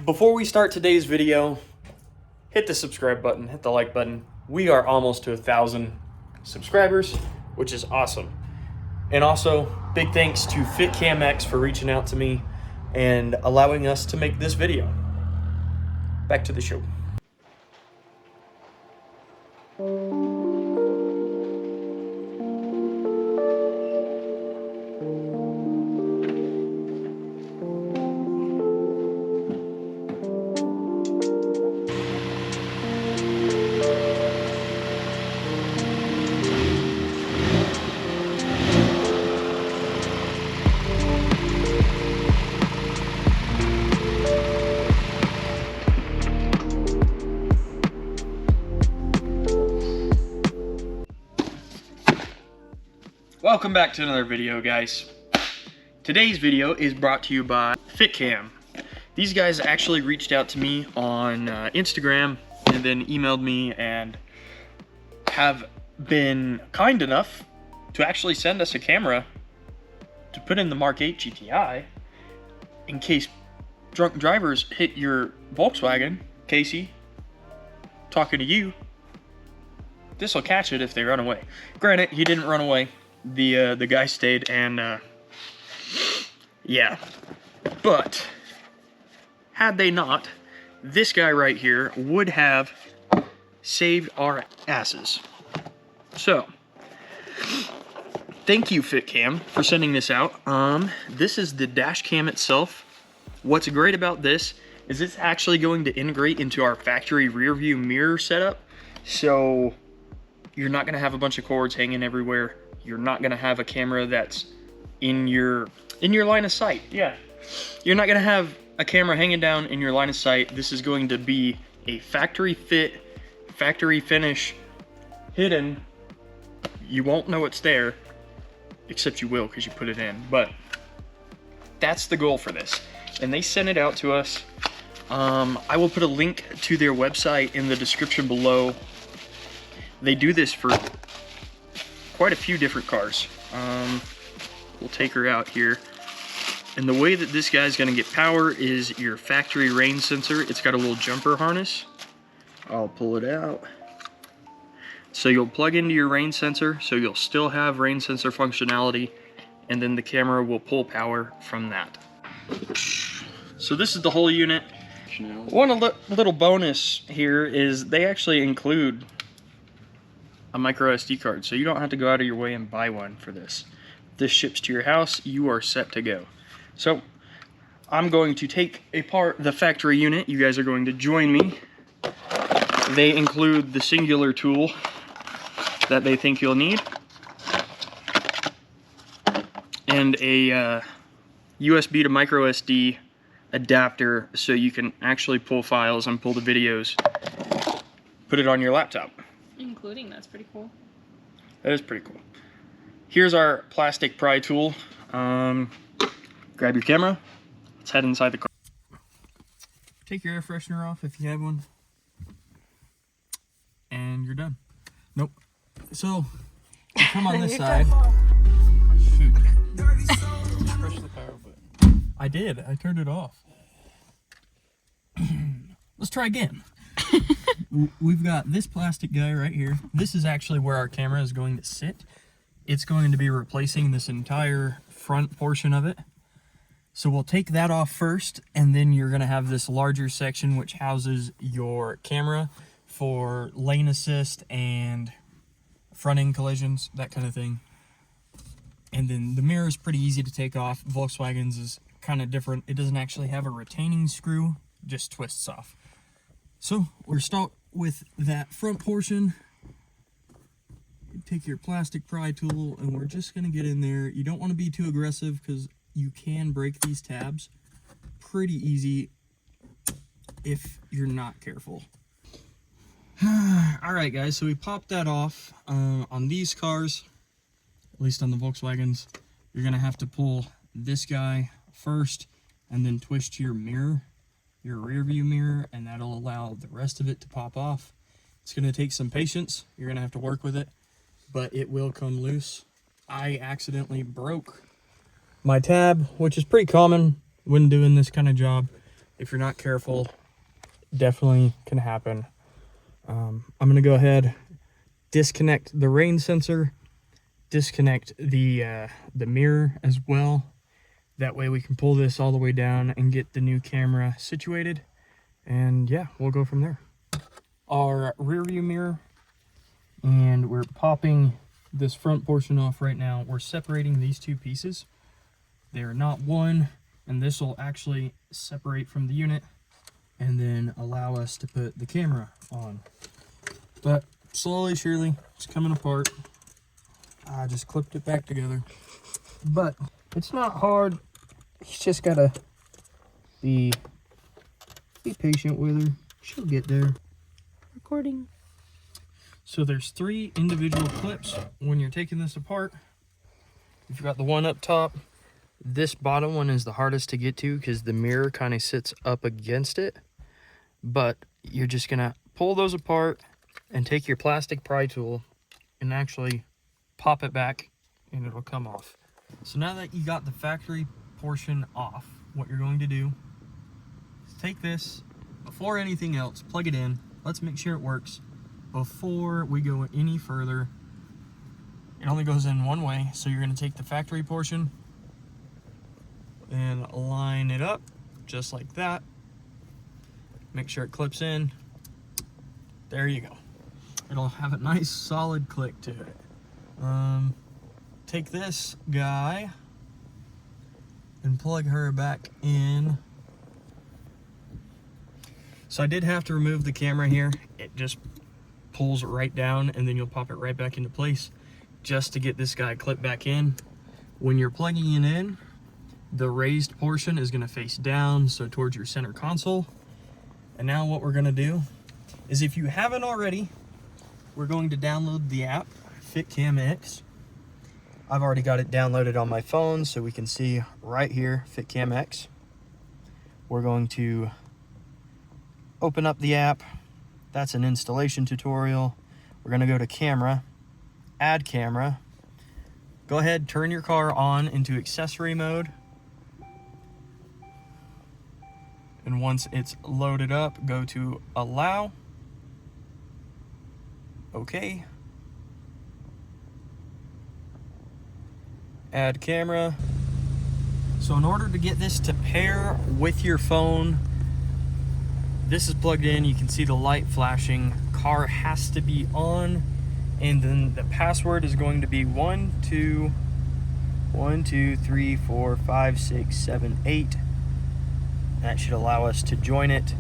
Before we start today's video, hit the subscribe button, hit the like button. We are almost to 1,000 subscribers, which is awesome. And also, big thanks to FitCamX for reaching out to me and allowing us to make this video. Back to the show. Welcome back to another video, guys. Today's video is brought to you by FitCam. These guys actually reached out to me on Instagram and then emailed me and have been kind enough to actually send us a camera to put in the Mk8 GTI in case drunk drivers hit your Volkswagen. Casey, talking to you, this will catch it if they run away. Granted, he didn't run away. The guy stayed, and yeah, but had they not, this guy right here would have saved our asses. So thank you, FitCam, for sending this out. This is the Dashcam itself. What's great about this is it's actually going to integrate into our factory rear view mirror setup, so you're not going to have a bunch of cords hanging everywhere. You're not gonna have a camera that's in your line of sight. Yeah, you're not gonna have a camera hanging down in your line of sight. This is going to be a factory fit, factory finish, hidden. You won't know it's there, except you will because you put it in. But that's the goal for this, and they sent it out to us. I will put a link to their website in the description below. They do this for quite a few different cars. We'll take her out here. And the way that this guy's gonna get power is your factory rain sensor. It's got a little jumper harness. I'll pull it out. So you'll plug into your rain sensor, so you'll still have rain sensor functionality, and then the camera will pull power from that. So this is the whole unit. One little bonus here is they actually include a micro SD card, so you don't have to go out of your way and buy one for this. This ships to your house, you are set to go. So I'm going to take apart the factory unit. You guys are going to join me. They include the singular tool that they think you'll need, and a USB to micro SD adapter, so you can actually pull files and pull the videos, put it on your laptop. Including, that's pretty cool. That is pretty cool. Here's our plastic pry tool. Grab your camera. Let's head inside the car. Take your air freshener off if you have one. And you're done. Nope. So, you come on this side. Shoot. Press the power button. I did. I turned it off. Let's try again. We've got this plastic guy right here. This is actually where our camera is going to sit. It's going to be replacing this entire front portion of it. So we'll take that off first, and then you're going to have this larger section which houses your camera for lane assist and front end collisions, that kind of thing. And then the mirror is pretty easy to take off. Volkswagen's is kind of different. It doesn't actually have a retaining screw, just twists off. So we'll start with that front portion. Take your plastic pry tool, and we're just going to get in there. You don't want to be too aggressive because you can break these tabs pretty easy if you're not careful. Alright guys, so we popped that off. On these cars, at least on the Volkswagens, you're going to have to pull this guy first and then twist your mirror, your rear view mirror, and that'll allow the rest of it to pop off. It's going to take some patience. You're going to have to work with it, but it will come loose. I accidentally broke my tab, which is pretty common when doing this kind of job. if you're not careful, definitely can happen. I'm gonna go ahead, disconnect the rain sensor, disconnect the mirror as well. That way we can pull this all the way down and get the new camera situated. And yeah, we'll go from there. Our rear view mirror, and we're popping this front portion off right now. We're separating these two pieces. They're not one, and this will actually separate from the unit and then allow us to put the camera on. But slowly, surely, it's coming apart. I just clipped it back together. But it's not hard. You just gotta be patient with her. She'll get there. Recording. So there's 3 individual clips when you're taking this apart. You've got the one up top. This bottom one is the hardest to get to because the mirror kind of sits up against it. But you're just gonna pull those apart and take your plastic pry tool and actually pop it back and it'll come off. So now that you got the factory portion off, what you're going to do is take this, before anything else, plug it in. Let's make sure it works before we go any further. It only goes in one way, so you're going to take the factory portion and line it up just like that. Make sure it clips in. There you go. It'll have a nice solid click to it. Take this guy and plug her back in. So I did have to remove the camera here. It just pulls right down and then you'll pop it right back into place just to get this guy clipped back in. When you're plugging it in, the raised portion is gonna face down, so towards your center console. And now what we're gonna do is, if you haven't already, we're going to download the app, FitCamX. I've already got it downloaded on my phone, so we can see right here, FitCamX. We're going to open up the app. That's an installation tutorial. We're gonna go to camera, add camera. Go ahead, turn your car on into accessory mode. And once it's loaded up, go to allow. Okay. Add camera. So in order to get this to pair with your phone, this is plugged in. You can see the light flashing. Car has to be on, and then the password is going to be 1 2 3 4 5 6 7 8. That should allow us to join it.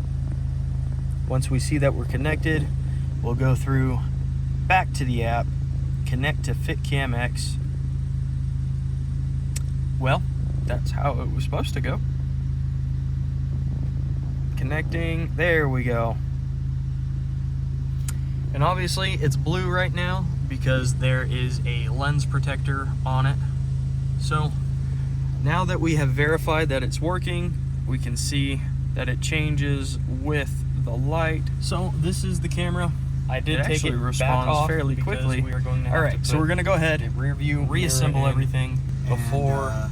Once we see that we're connected, we'll go through back to the app, connect to FitCamX. Well, that's how it was supposed to go. Connecting, there we go. And obviously it's blue right now because there is a lens protector on it. So now that we have verified that it's working, we can see that it changes with the light. So this is the camera. I did take it back off fairly quickly. All right, so we're gonna go ahead and rear view, reassemble everything before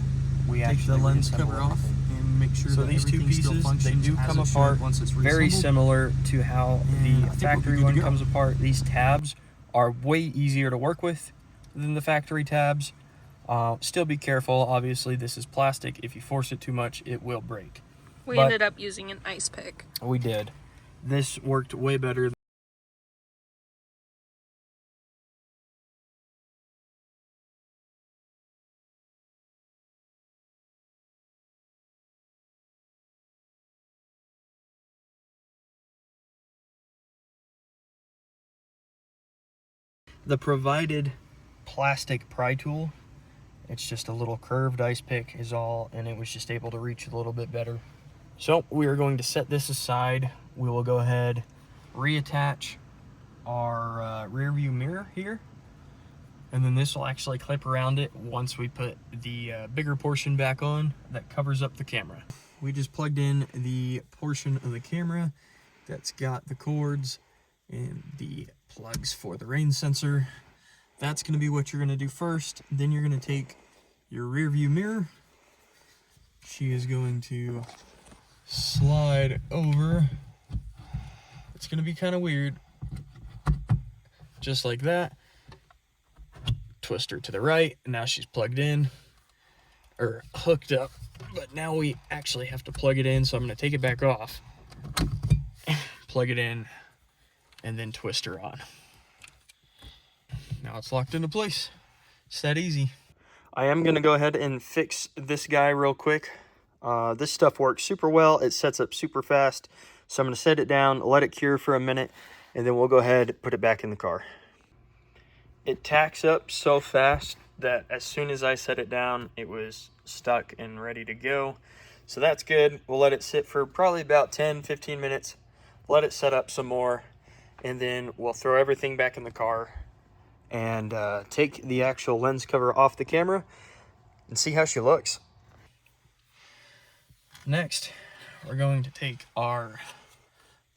we take the lens cover off and make sure that these two pieces, they do come apart very similar to how the factory one comes apart. These tabs are way easier to work with than the factory tabs. Still be careful. Obviously, this is plastic. If you force it too much, it will break. We ended up using an ice pick. We did. This worked way better. The provided plastic pry tool, it's just a little curved ice pick is all, and it was just able to reach a little bit better. So we are going to set this aside. We will go ahead, reattach our rear view mirror here, and then this will actually clip around it once we put the bigger portion back on that covers up the camera. We just plugged in the portion of the camera that's got the cords and the plugs for the rain sensor. That's going to be what you're going to do first. Then you're going to take your rear view mirror. She is going to slide over. It's gonna be kind of weird. Just like that. Twist her to the right, and now she's plugged in, or hooked up. But now we actually have to plug it in, so I'm gonna take it back off, plug it in, and then twist her on. Now it's locked into place. It's that easy. I am gonna go ahead and fix this guy real quick. This stuff works super well. It sets up super fast. So I'm gonna set it down, let it cure for a minute, and then we'll go ahead and put it back in the car. It tacks up so fast that as soon as I set it down, it was stuck and ready to go. So that's good. We'll let it sit for probably about 10-15 minutes. Let it set up some more, and then we'll throw everything back in the car and take the actual lens cover off the camera and see how she looks. Next, we're going to take our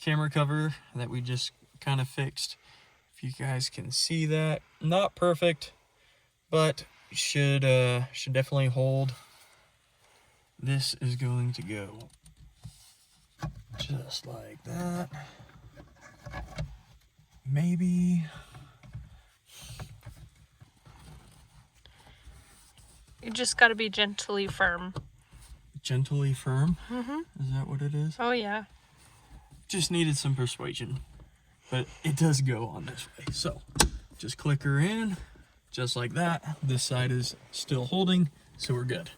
camera cover that we just kind of fixed. If you guys can see that, not perfect, but should definitely hold. This is going to go just like that. Maybe. You just got to be gently firm. Gently firm? Mm-hmm. Is that what it is? Oh, yeah. Just needed some persuasion, but it does go on this way. So just click her in just like that. This side is still holding, so we're good.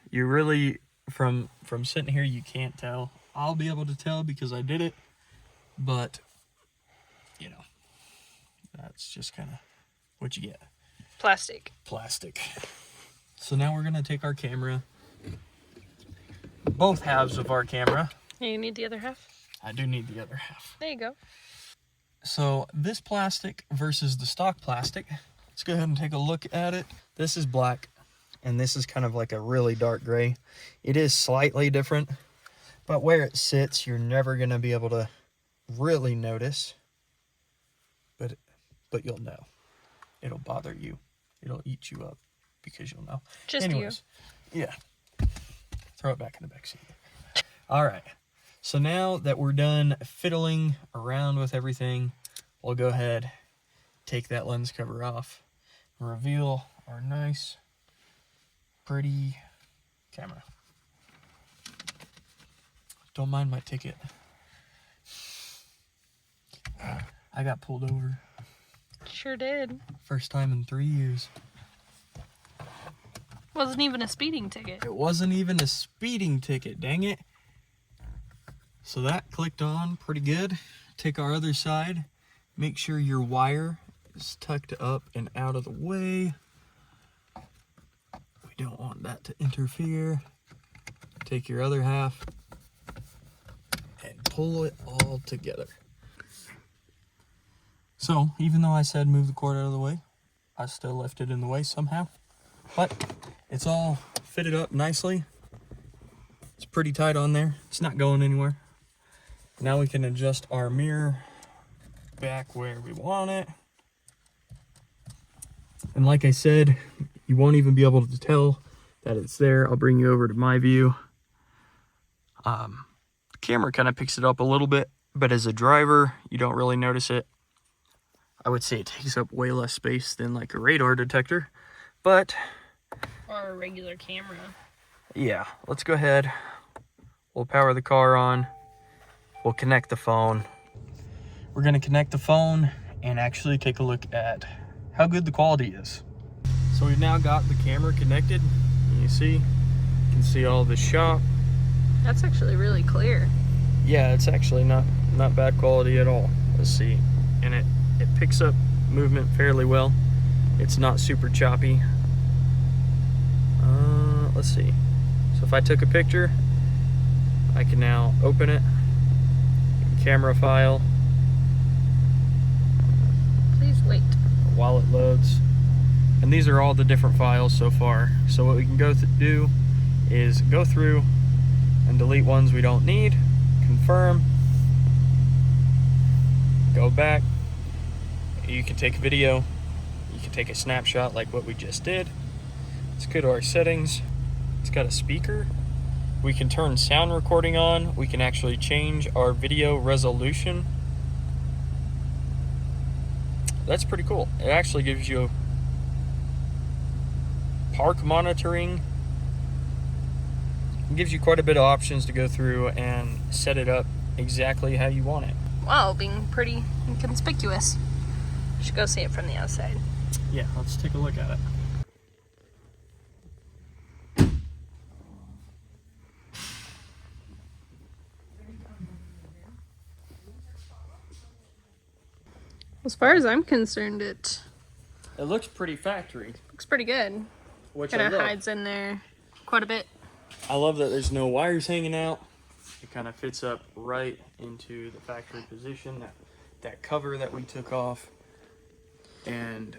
You really, from sitting here, you can't tell. I'll be able to tell because I did it, but you know, that's just kind of what you get. Plastic. So now we're gonna take our camera, both halves of our camera. You need the other half? I do need the other half. There you go. So this plastic versus the stock plastic, let's go ahead and take a look at it. This is black, and this is kind of like a really dark gray. It is slightly different, but where it sits, you're never gonna be able to really notice, but you'll know. It'll bother you. It'll eat you up because you'll know. Just anyways, yeah. Throw it back in the back seat. All right. So now that we're done fiddling around with everything, we'll go ahead, take that lens cover off, reveal our nice, pretty camera. Don't mind my ticket. I got pulled over. Sure did. First time in 3 years. Wasn't even a speeding ticket. It wasn't even a speeding ticket, dang it. So that clicked on pretty good. Take our other side. Make sure your wire is tucked up and out of the way. We don't want that to interfere. Take your other half and pull it all together. So even though I said move the cord out of the way, I still left it in the way somehow. But it's all fitted up nicely. It's pretty tight on there. It's not going anywhere. Now we can adjust our mirror back where we want it. And like I said, you won't even be able to tell that it's there. I'll bring you over to my view. The camera kind of picks it up a little bit, but as a driver, you don't really notice it. I would say it takes up way less space than like a radar detector, but... Or a regular camera. Yeah, let's go ahead. We'll power the car on. We'll connect the phone. We're gonna connect the phone and actually take a look at how good the quality is. So we've now got the camera connected. You can see all the shop. That's actually really clear. Yeah, it's actually not bad quality at all. Let's see. And it picks up movement fairly well. It's not super choppy. Let's see. So if I took a picture, I can now open it. Camera file. Please wait. While it loads. And these are all the different files so far. So what we can do is go through and delete ones we don't need. Confirm. Go back. You can take a video. You can take a snapshot like what we just did. Let's go to our settings. It's got a speaker. We can turn sound recording on. We can actually change our video resolution. That's pretty cool. It actually gives you park monitoring. It gives you quite a bit of options to go through and set it up exactly how you want it. Wow, being pretty inconspicuous. You should go see it from the outside. Yeah, let's take a look at it. As far as I'm concerned, it It looks pretty factory, looks pretty good. which Kind I of love. hides in there quite a bit. I love that there's no wires hanging out. It kind of fits up right into the factory position, that cover that we took off. And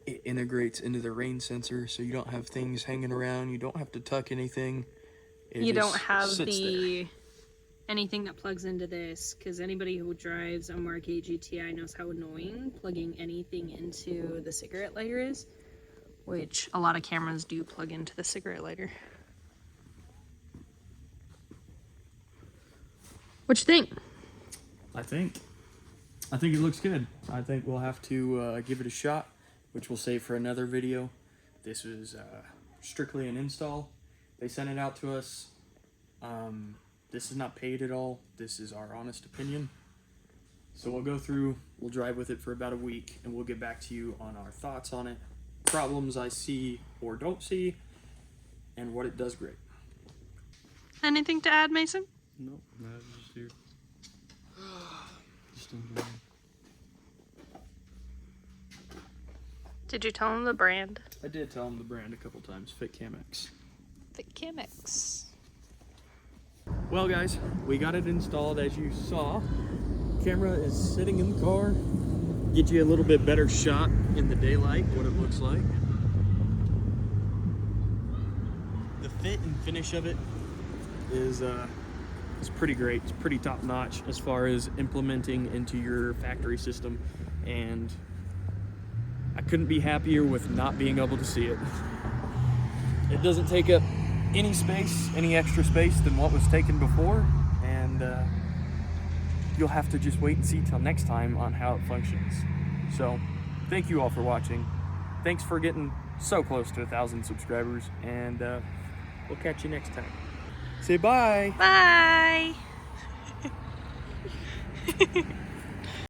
it integrates into the rain sensor, so you don't have things hanging around. You don't have to tuck anything. You don't have anything that plugs into this, because anybody who drives a Mk8 GTI knows how annoying plugging anything into the cigarette lighter is, which a lot of cameras do plug into the cigarette lighter. What you think? I think it looks good. I think we'll have to give it a shot, which we'll save for another video. This was strictly an install. They sent it out to us. This is not paid at all. This is our honest opinion. So we'll go through, we'll drive with it for about a week, and we'll get back to you on our thoughts on it, problems I see or don't see, and what it does great. Anything to add, Mason? No, just here. Just enjoying. Did you tell him the brand? I did tell them the brand a couple times, FitCamX. FitCamX. Well guys, we got it installed as you saw. Camera is sitting in the car. Get you a little bit better shot in the daylight, what it looks like. The fit and finish of it is pretty great. It's pretty top notch as far as implementing into your factory system, and I couldn't be happier with not being able to see it. It doesn't take up any space, any extra space than what was taken before, and you'll have to just wait and see till next time on how it functions. So thank you all for watching. Thanks for getting so close to 1,000 subscribers, and we'll catch you next time. Say bye. Bye.